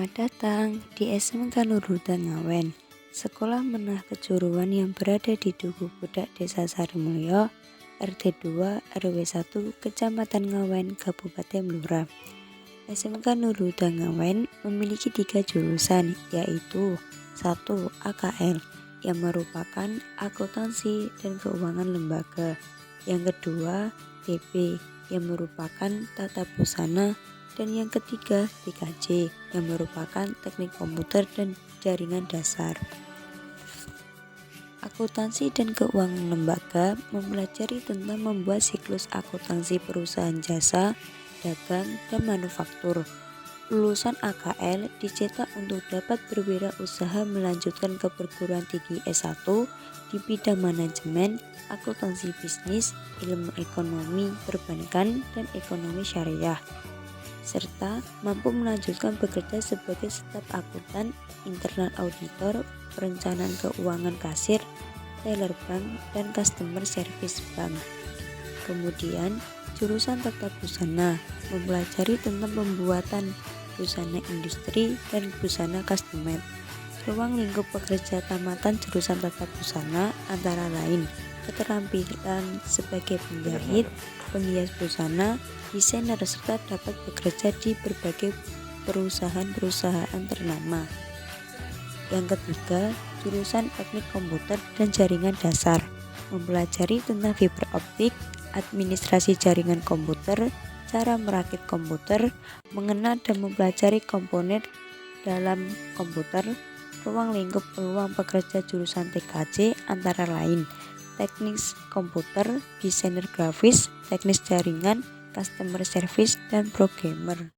Selamat datang di SMK Nurhuda Ngawen, sekolah menengah kejuruan yang berada di Dukuh Budak Desa Sarimulyo, RT 2 RW 1 Kecamatan Ngawen, Kabupaten Blora. SMK Nurhuda Ngawen memiliki 3 jurusan, yaitu 1. AKL yang merupakan akuntansi dan keuangan lembaga, yang kedua TB yang merupakan tata busana, dan yang ketiga TKJ yang merupakan teknik komputer dan jaringan dasar. Akuntansi dan keuangan lembaga mempelajari tentang membuat siklus akuntansi perusahaan jasa, dagang, dan manufaktur. Lulusan AKL dicetak untuk dapat berwirausaha melanjutkan ke perguruan tinggi S1 di bidang manajemen, akuntansi bisnis, ilmu ekonomi perbankan, dan ekonomi syariah, serta mampu melanjutkan bekerja sebagai staf akuntan, internal auditor, perencanaan keuangan kasir, teller bank, dan customer service bank. Kemudian, jurusan tata busana mempelajari tentang pembuatan busana industri dan busana customer. Ruang lingkup pekerja tamatan jurusan tata busana antara lain keterampilan sebagai penjahit, penghias busana, desainer, serta dapat bekerja di berbagai perusahaan-perusahaan ternama. Yang ketiga, jurusan teknik komputer dan jaringan dasar mempelajari tentang fiber optik, administrasi jaringan komputer, cara merakit komputer, mengenal dan mempelajari komponen dalam komputer. Ruang lingkup peluang pekerja jurusan TKJ antara lain teknik komputer, desainer grafis, teknik jaringan, customer service, dan programmer.